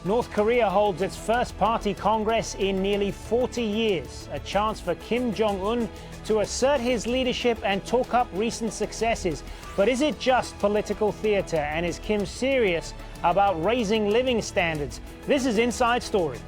North Korea holds its first party congress in nearly 40 years, a chance for Kim Jong Un to assert his leadership and talk up recent successes. But is it just political theater, and is Kim serious about raising living standards? This is Inside Story.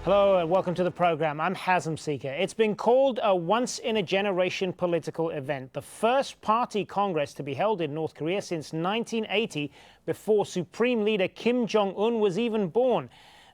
Hello and welcome to the program. I'm Hazem, Sika. It's been called a once-in-a-generation political event, the first party congress to be held in North Korea since 1980, before Supreme Leader Kim Jong Un was even born.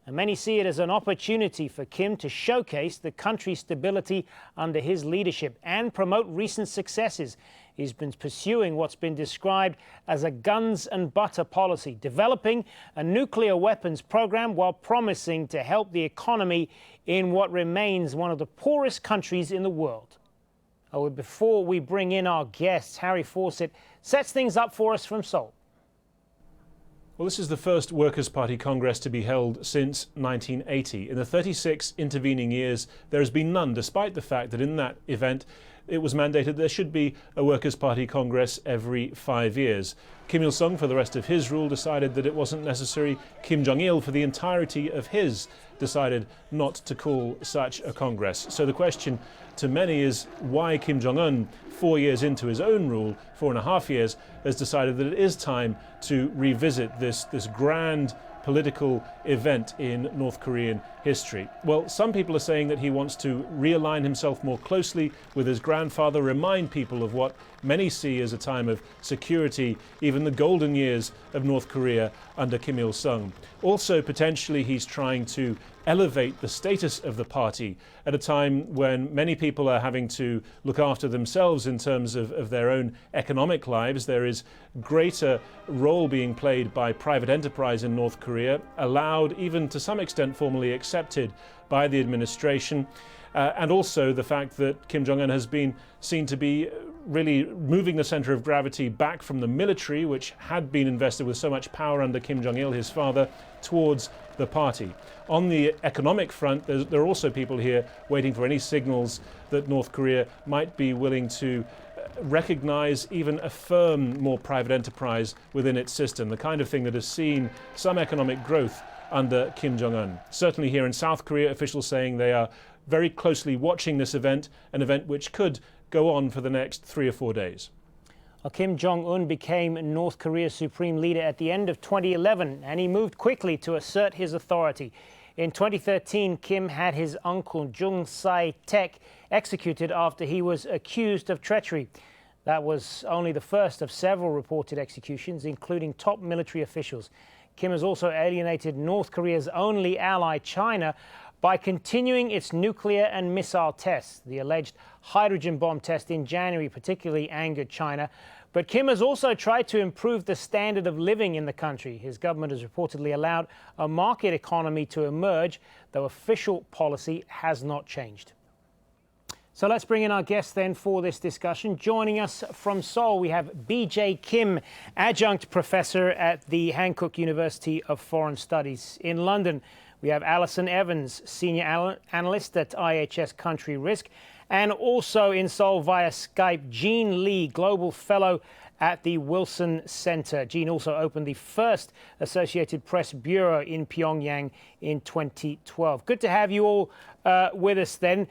And many see it as an opportunity for Kim to showcase the country's stability under his leadership and promote recent successes. He's been pursuing what's been described as a guns and butter policy, developing a nuclear weapons program while promising to help the economy in what remains one of the poorest countries in the world. Oh, before we bring in our guests, Harry Fawcett sets things up for us from Seoul. Well, this is the first Workers' Party Congress to be held since 1980. In the 36 intervening years, there has been none, despite the fact that in that event it was mandated there should be a Workers' Party Congress every 5 years. Kim Il-sung, for the rest of his rule, decided that it wasn't necessary. Kim Jong-il, for the entirety of his, decided not to call such a Congress. So the question to many is why Kim Jong-un, 4 years into his own rule, 4.5 years, has decided that it is time to revisit this grand political event in North Korean history. Well, some people are saying that he wants to realign himself more closely with his grandfather, remind people of what many see as a time of security, even the golden years of North Korea under Kim Il-sung. Also, potentially, he's trying to elevate the status of the party at a time when many people are having to look after themselves in terms of their own economic lives. There is greater role being played by private enterprise in North Korea, allowed, even to some extent formally accepted by the administration. And also the fact that Kim Jong-un has been seen to be really moving the center of gravity back from the military, which had been invested with so much power under Kim Jong-il, his father, towards the party. On the economic front, there are also people here waiting for any signals that North Korea might be willing to recognize, even affirm more private enterprise within its system, the kind of thing that has seen some economic growth under Kim Jong-un. Certainly here in South Korea, officials saying they are very closely watching this event, an event which could go on for the next 3 or 4 days. Well, Kim Jong-un became North Korea's supreme leader at the end of 2011, and he moved quickly to assert his authority. In 2013, Kim had his uncle Jung Sae-taek executed after he was accused of treachery. That was only the first of several reported executions, including top military officials. Kim has also alienated North Korea's only ally, China, by continuing its nuclear and missile tests. The alleged hydrogen bomb test in January particularly angered China. But Kim has also tried to improve the standard of living in the country. His government has reportedly allowed a market economy to emerge, though official policy has not changed. So let's bring in our guests then for this discussion. Joining us from Seoul, we have B.J. Kim, Adjunct Professor at the Hankuk University of Foreign Studies. In London, we have Alison Evans, Senior Analyst at IHS Country Risk. And also in Seoul via Skype, Jean Lee, Global Fellow at the Wilson Center. Jean also opened the first Associated Press Bureau in Pyongyang in 2012. Good to have you all with us then.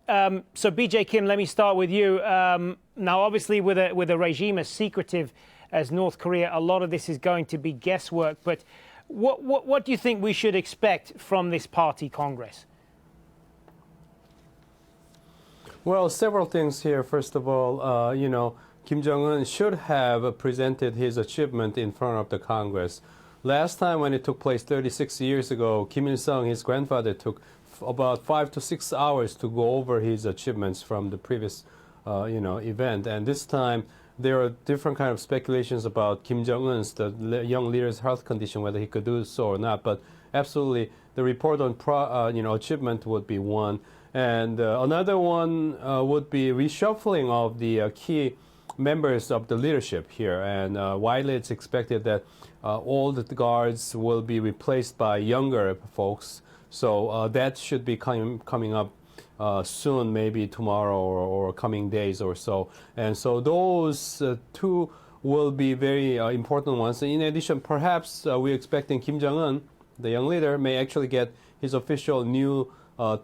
So B.J. Kim, let me start with you. Now, obviously, with a regime as secretive as North Korea, a lot of this is going to be guesswork. But what do you think we should expect from this party congress? Well, several things here. First of all, Kim Jong-un should have presented his achievement in front of the Congress. Last time when it took place 36 years ago, Kim Il-sung, his grandfather, took about 5 to 6 hours to go over his achievements from the previous, event. And this time, there are different kind of speculations about Kim Jong-un's, the young leader's health condition, whether he could do so or not. But absolutely, the report on achievement would be one. And another one would be reshuffling of the key members of the leadership here. And widely it's expected that old guards will be replaced by younger folks. So that should be coming up soon, maybe tomorrow or coming days or so. And so those two will be very important ones. In addition, perhaps we're expecting Kim Jong Un, the young leader, may actually get his official new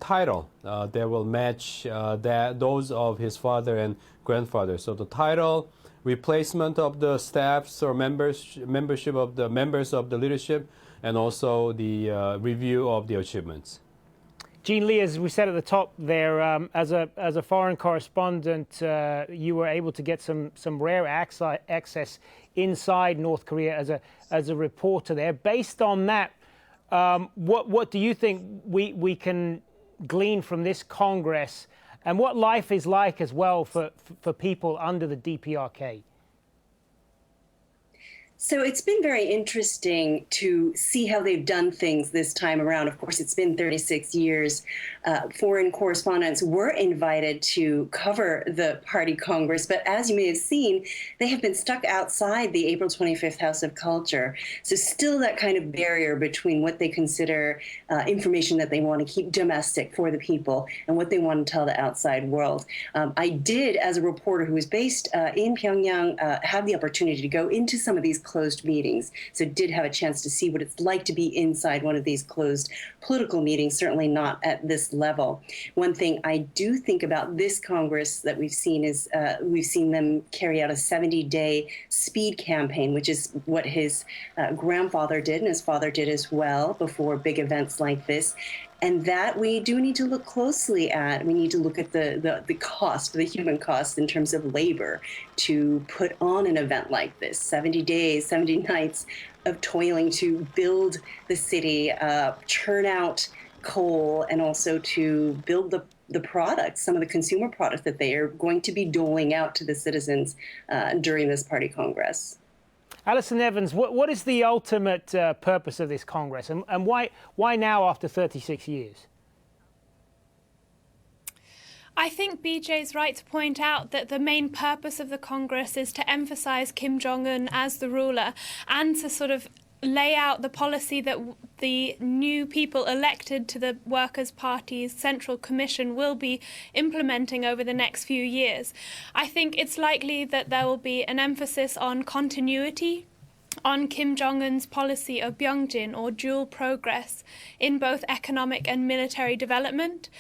title that will match those of his father and grandfather. So the title, replacement of the staffs or membership of the members of the leadership, and also the review of the achievements. Jean Lee, as we said at the top there, as a foreign correspondent, you were able to get some rare access inside North Korea as a reporter there. Based on that, what do you think we can glean from this Congress, and what life is like as well for people under the DPRK? So it's been very interesting to see how they've done things this time around. Of course, it's been 36 years. Foreign correspondents were invited to cover the party Congress, but as you may have seen, they have been stuck outside the April 25th House of Culture. So still that kind of barrier between what they consider information that they want to keep domestic for the people and what they want to tell the outside world. I did, as a reporter who was based in Pyongyang, have the opportunity to go into some of these closed meetings. So did have a chance to see what it's like to be inside one of these closed political meetings, certainly not at this level. One thing I do think about this Congress that we've seen is we've seen them carry out a 70-day speed campaign, which is what his grandfather did and his father did as well before big events like this. And that we do need to look closely at. We need to look at the cost, the human cost in terms of labor to put on an event like this. 70 days, 70 nights of toiling to build the city, churn out coal, and also to build the products, some of the consumer products that they are going to be doling out to the citizens during this party Congress. Alison Evans, what is the ultimate purpose of this Congress, and why now after 36 years? I think BJ's right to point out that the main purpose of the Congress is to emphasize Kim Jong Un as the ruler and to sort of lay out the policy that the new people elected to the Workers' Party's Central Commission will be implementing over the next few years. I think it's likely that there will be an emphasis on continuity, on Kim Jong-un's policy of Byungjin, or dual progress, in both economic and military development.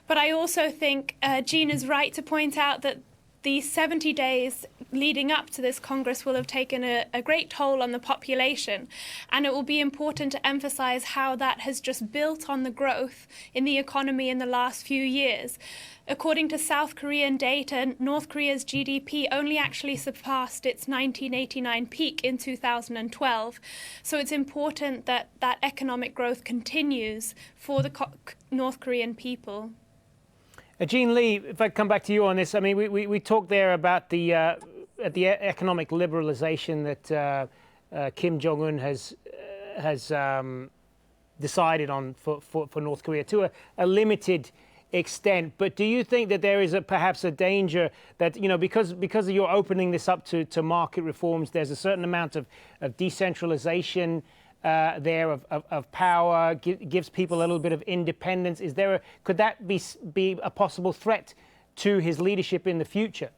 But I also think Jean is right to point out that the 70 days leading up to this Congress will have taken a great toll on the population, and it will be important to emphasize how that has just built on the growth in the economy in the last few years. According to South Korean data, North Korea's GDP only actually surpassed its 1989 peak in 2012. So it's important that that economic growth continues for the North Korean people. Jean Lee, if I come back to you on this, I mean, we talked there about the economic liberalization that Kim Jong Un has decided on for North Korea to a limited extent. But do you think that there is perhaps a danger that, you know, because you're opening this up to market reforms, there's a certain amount of decentralization there of power, gives people a little bit of independence? Could that be a possible threat to his leadership in the future?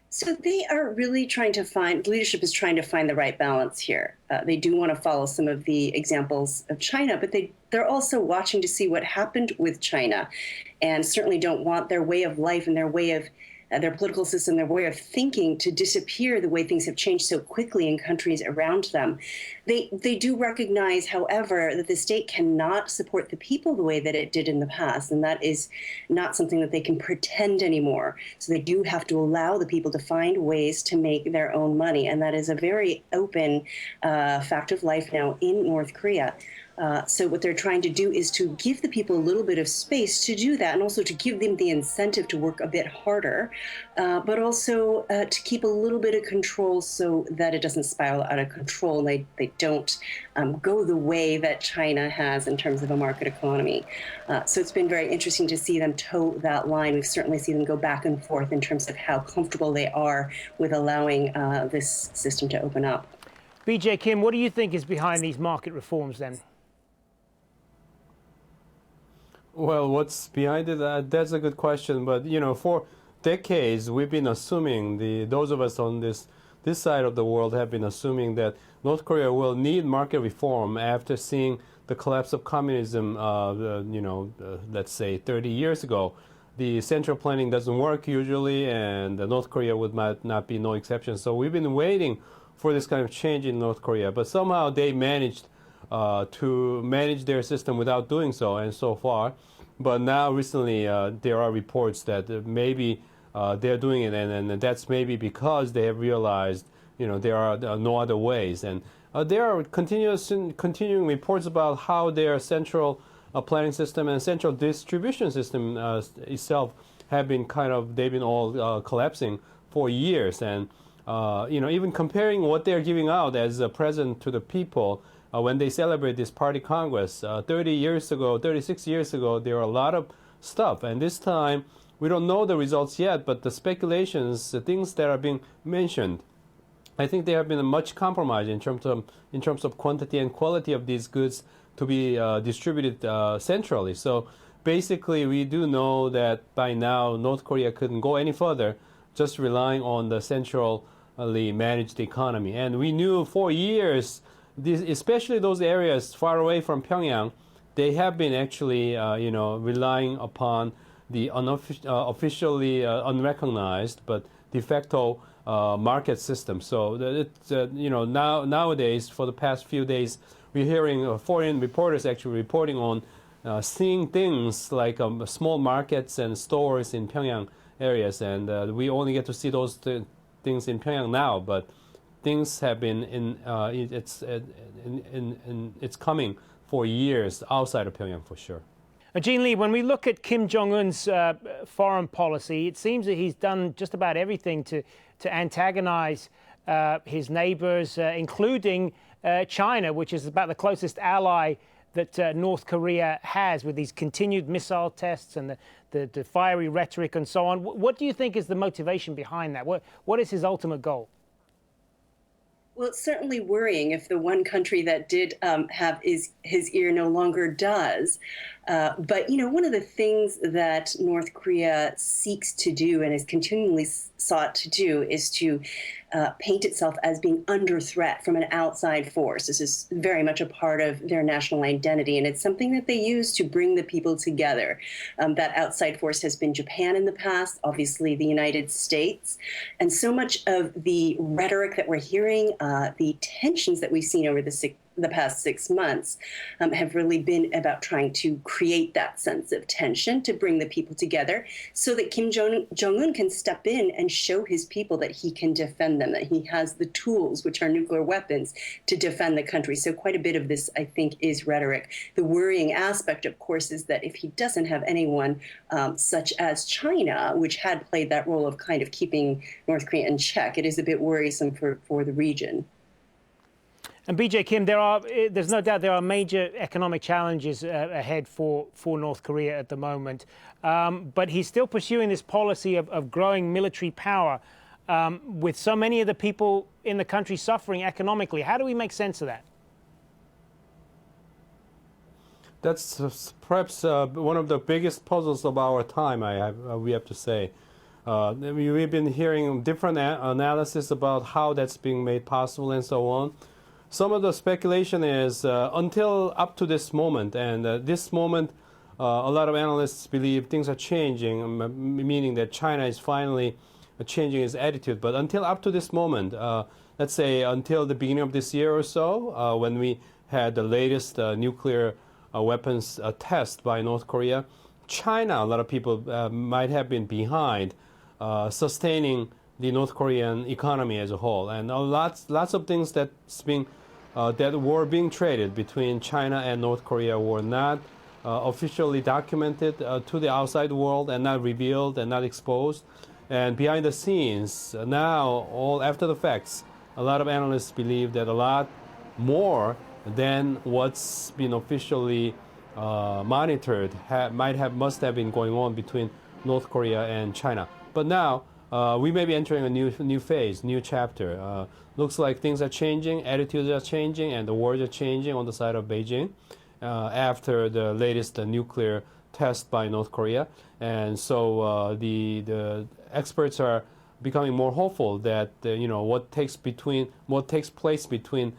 So they are really leadership is trying to find the right balance here. They do want to follow some of the examples of China, but they're also watching to see what happened with China, and certainly don't want their way of life and their way of their political system, their way of thinking to disappear the way things have changed so quickly in countries around them. They do recognize, however, that the state cannot support the people the way that it did in the past, and that is not something that they can pretend anymore. So they do have to allow the people to find ways to make their own money, and that is a very open fact of life now in North Korea. So what they're trying to do is to give the people a little bit of space to do that, and also to give them the incentive to work a bit harder, but also to keep a little bit of control so that it doesn't spiral out of control. They don't go the way that China has in terms of a market economy. So it's been very interesting to see them toe that line. We've certainly seen them go back and forth in terms of how comfortable they are with allowing this system to open up. BJ Kim, what do you think is behind these market reforms then? Well, what's behind it? That's a good question. But for decades we've been assuming those of us on this side of the world have been assuming that North Korea will need market reform after seeing the collapse of communism. Let's say 30 years ago, the central planning doesn't work usually, and North Korea would not be no exception. So we've been waiting for this kind of change in North Korea, but somehow they managed to manage their system without doing so, and so far. But now recently there are reports that maybe they're doing it, and that's maybe because they have realized there are no other ways. And there are continuing reports about how their central planning system and central distribution system itself have been they've been all collapsing for years. And even comparing what they're giving out as a present to the people when they celebrate this party congress 36 years ago, there were a lot of stuff. And this time, we don't know the results yet, but the speculations, the things that are being mentioned, I think they have been much compromised in terms of quantity and quality of these goods to be distributed centrally. So basically, we do know that by now North Korea couldn't go any further, just relying on the centrally managed economy. And we knew for years, especially those areas far away from Pyongyang, they have been actually relying upon the officially unrecognized but de facto market system. So nowadays, for the past few days, we're hearing foreign reporters actually reporting on seeing things like small markets and stores in Pyongyang areas, and we only get to see those things in Pyongyang now. But things have been it's coming for years outside of Pyongyang for sure. Jean Lee, when we look at Kim Jong-un's foreign policy, it seems that he's done just about everything to antagonize his neighbors, including China, which is about the closest ally that North Korea has, with these continued missile tests and the fiery rhetoric and so on. What do you think is the motivation behind that? What is his ultimate goal? Well, it's certainly worrying if the one country that did have his ear no longer does. But, one of the things that North Korea seeks to do and has continually sought to do is to paint itself as being under threat from an outside force. This is very much a part of their national identity, and it's something that they use to bring the people together. That outside force has been Japan in the past, obviously the United States. And so much of the rhetoric that we're hearing, the tensions that we've seen over the past 6 months have really been about trying to create that sense of tension to bring the people together so that Kim Jong-un can step in and show his people that he can defend them, that he has the tools, which are nuclear weapons, to defend the country. So quite a bit of this, I think, is rhetoric. The worrying aspect, of course, is that if he doesn't have anyone such as China, which had played that role of kind of keeping North Korea in check, it is a bit worrisome for the region. And BJ Kim, there's no doubt there are major economic challenges ahead for North Korea at the moment. But he's still pursuing this policy of growing military power with so many of the people in the country suffering economically. How do we make sense of that? That's perhaps one of the biggest puzzles of our time, we have to say. We've been hearing different analysis about how that's being made possible and so on. Some of the speculation is until up to this moment, and this moment, a lot of analysts believe things are changing, meaning that China is finally changing its attitude. But until up to this moment, let's say until the beginning of this year or so, when we had the latest nuclear weapons test by North Korea, China, a lot of people might have been behind sustaining the North Korean economy as a whole. And lots of things that were being traded between China and North Korea were not officially documented to the outside world and not revealed and not exposed. And behind the scenes, now, all after the facts, a lot of analysts believe that a lot more than what's been officially monitored must have been going on between North Korea and China. But now, we may be entering a new phase, new chapter. Looks like things are changing, attitudes are changing, and the words are changing on the side of Beijing after the latest nuclear test by North Korea. And so the experts are becoming more hopeful that what takes place between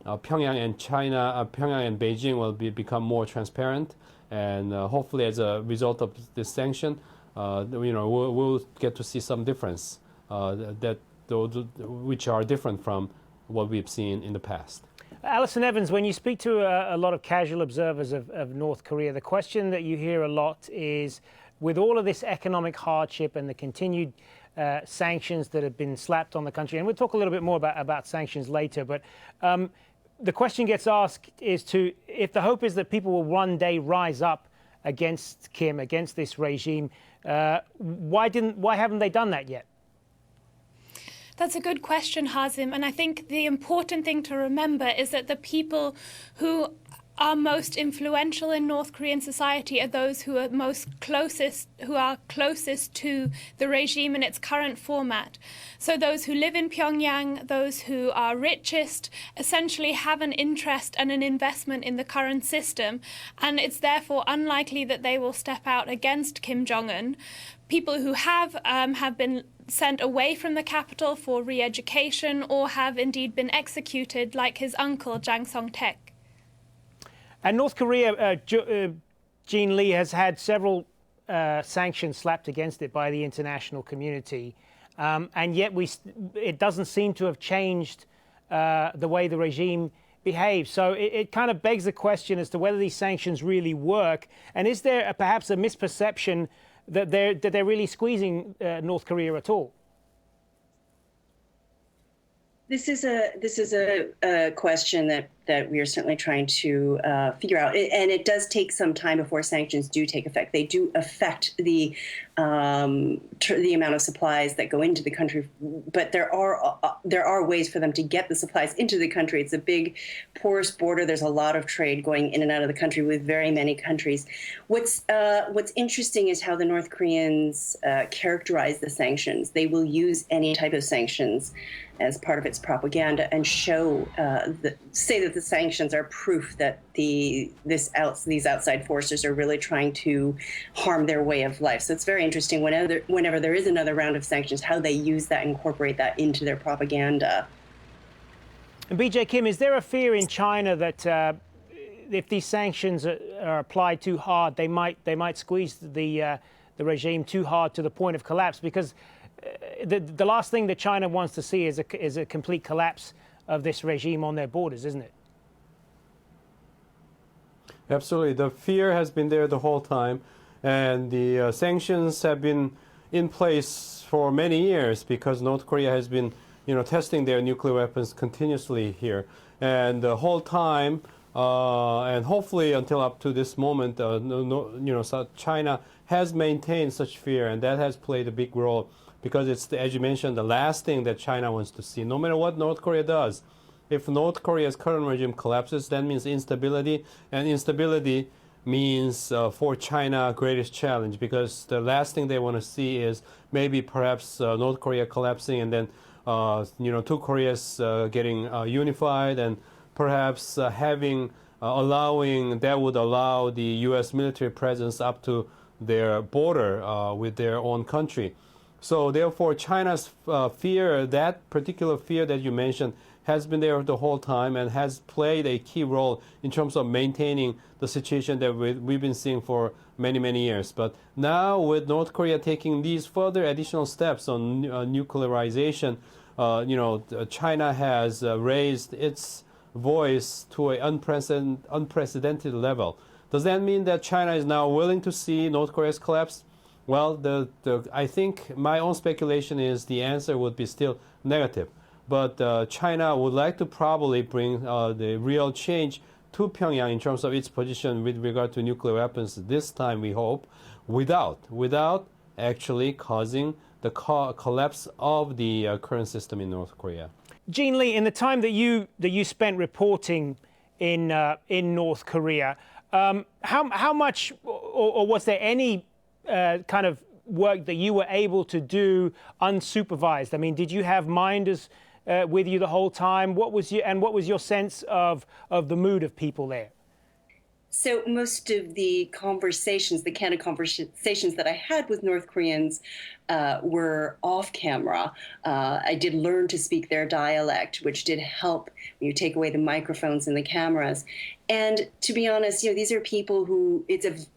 Pyongyang and China, Pyongyang and Beijing will become more transparent, and hopefully as a result of this sanction, we'll get to see some difference which are different from what we've seen in the past. Alison Evans, when you speak to a lot of casual observers of North Korea, the question that you hear a lot is, with all of this economic hardship and the continued sanctions that have been slapped on the country, and we'll talk a little bit more about sanctions later, but the question gets asked is if the hope is that people will one day rise up against Kim, against this regime, why haven't they done that yet? That's a good question, Hazem, and I think the important thing to remember is that the people who are most influential in North Korean society are those who are closest to the regime in its current format. So those who live in Pyongyang, those who are richest, essentially have an interest and an investment in the current system, and it's therefore unlikely that they will step out against Kim Jong Un. People who have been sent away from the capital for re-education or have indeed been executed, like his uncle, Jang Song-taek. And North Korea, Jean Lee, has had several sanctions slapped against it by the international community, and yet it doesn't seem to have changed the way the regime behaves. So it kind of begs the question as to whether these sanctions really work, and is there perhaps a misperception that they're really squeezing North Korea at all? This is a question that we are certainly trying to figure out, and it does take some time before sanctions do take effect. They do affect the amount of supplies that go into the country, but there are ways for them to get the supplies into the country. It's a big, porous border. There's a lot of trade going in and out of the country with very many countries. What's interesting is how the North Koreans characterize the sanctions. They will use any type of sanctions as part of its propaganda and say that the sanctions are proof that these outside forces are really trying to harm their way of life. So it's very interesting whenever there is another round of sanctions, how they use that, incorporate that into their propaganda. And BJ Kim, is there a fear in China that if these sanctions are applied too hard, they might squeeze the regime too hard to the point of collapse? Because the last thing that China wants to see is a complete collapse of this regime on their borders, isn't it? Absolutely. The fear has been there the whole time, and the sanctions have been in place for many years because North Korea has been, testing their nuclear weapons continuously here, and the whole time, and hopefully until up to this moment, China has maintained such fear, and that has played a big role. Because it's, as you mentioned, the last thing that China wants to see, no matter what North Korea does. If North Korea's current regime collapses, that means instability, and instability means for China greatest challenge, because the last thing they want to see is maybe perhaps North Korea collapsing, and then two Koreas getting unified, and perhaps allowing that would allow the U.S. military presence up to their border with their own country. So therefore, China's fear, that particular fear that you mentioned, has been there the whole time and has played a key role in terms of maintaining the situation that we've been seeing for many, many years. But now with North Korea taking these further additional steps on nuclearization, China has raised its voice to an unprecedented level. Does that mean that China is now willing to see North Korea's collapse? Well, I think my own speculation is the answer would be still negative. But China would like to probably bring the real change to Pyongyang in terms of its position with regard to nuclear weapons this time, we hope, without actually causing the collapse of the current system in North Korea. Jean Lee, in the time that you spent reporting in North Korea, how much, or was there any kind of work that you were able to do unsupervised? I mean, did you have minders with you the whole time? What was your sense of the mood of people there? So most of the conversations, the candid conversations that I had with North Koreans were off camera. I did learn to speak their dialect, which did help when you take away the microphones and the cameras. And to be honest, these are people who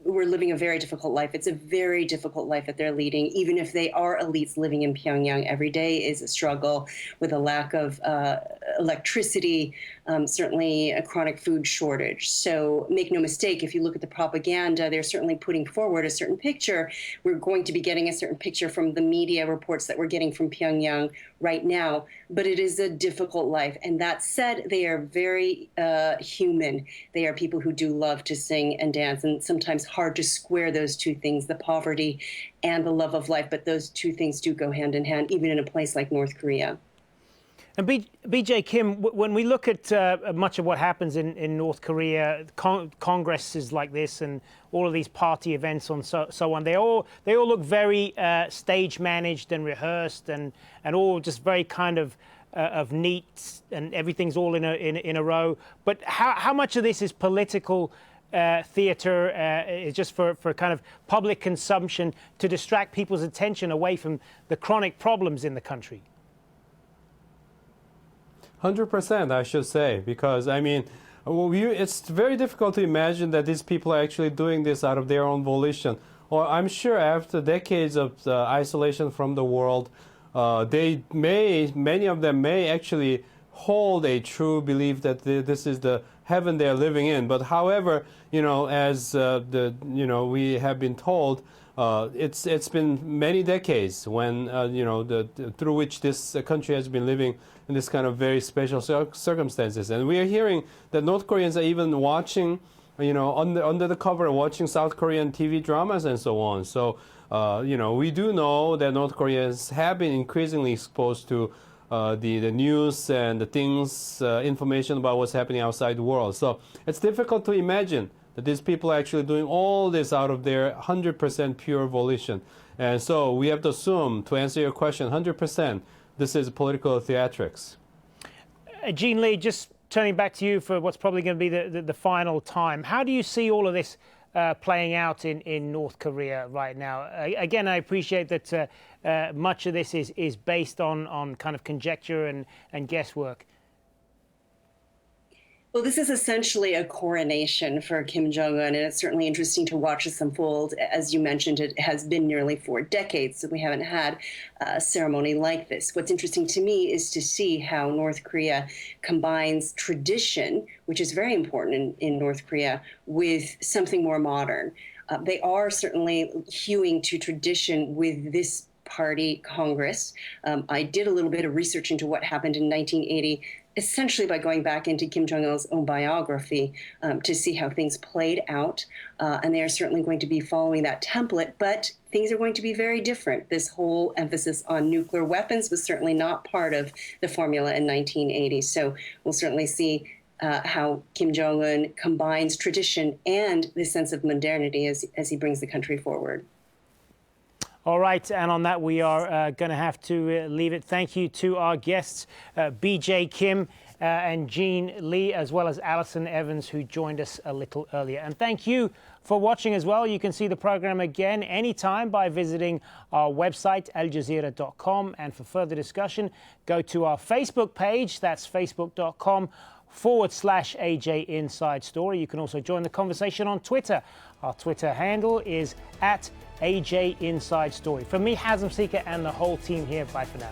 are living a very difficult life. It's a very difficult life that they're leading, even if they are elites living in Pyongyang. Every day is a struggle with a lack of electricity, certainly a chronic food shortage. So make no mistake, if you look at the propaganda, they're certainly putting forward a certain picture. We're going to be getting a certain picture from the media reports that we're getting from Pyongyang right now. But it is a difficult life. And that said, they are very human. They are people who do love to sing and dance, and sometimes hard to square those two things, the poverty and the love of life. But those two things do go hand in hand, even in a place like North Korea. And BJ Kim, when we look at much of what happens in North Korea, congresses like this and all of these party events and so on, they all look very stage managed and rehearsed and all just very kind of neat, and everything's all in a row. But how much of this is political theater, is just for kind of public consumption to distract people's attention away from the chronic problems in the country? 100%, I should say, because I mean, it's very difficult to imagine that these people are actually doing this out of their own volition. Or I'm sure after decades of isolation from the world, many of them may actually hold a true belief that this is the heaven they're living in. But however, as we have been told, it's been many decades when through which this country has been living in this kind of very special circumstances, and we are hearing that North Koreans are even watching, under the cover, watching South Korean TV dramas and so on. So we do know that North Koreans have been increasingly exposed to the news and the things, information about what's happening outside the world. So it's difficult to imagine that these people are actually doing all this out of their 100% pure volition. And so we have to assume, to answer your question, 100%, this is political theatrics. Jean Lee, just turning back to you for what's probably going to be the final time. How do you see all of this playing out in North Korea right now? Again, I appreciate that much of this is based on kind of conjecture and guesswork. Well, this is essentially a coronation for Kim Jong Un, and it's certainly interesting to watch this unfold. As you mentioned, it has been nearly 4 decades that we haven't had a ceremony like this. What's interesting to me is to see how North Korea combines tradition, which is very important in North Korea, with something more modern. They are certainly hewing to tradition with this party Congress. I did a little bit of research into what happened in 1980, essentially by going back into Kim Jong-un's own biography to see how things played out. And they are certainly going to be following that template, but things are going to be very different. This whole emphasis on nuclear weapons was certainly not part of the formula in 1980. So we'll certainly see how Kim Jong-un combines tradition and this sense of modernity as he brings the country forward. All right, and on that, we are going to have to leave it. Thank you to our guests, BJ Kim and Jean Lee, as well as Alison Evans, who joined us a little earlier. And thank you for watching as well. You can see the program again anytime by visiting our website, aljazeera.com. And for further discussion, go to our Facebook page. That's facebook.com/AJ Inside Story. You can also join the conversation on Twitter. Our Twitter handle is @AJ Inside Story. From me, Hazem, Sika, and the whole team here, bye for now.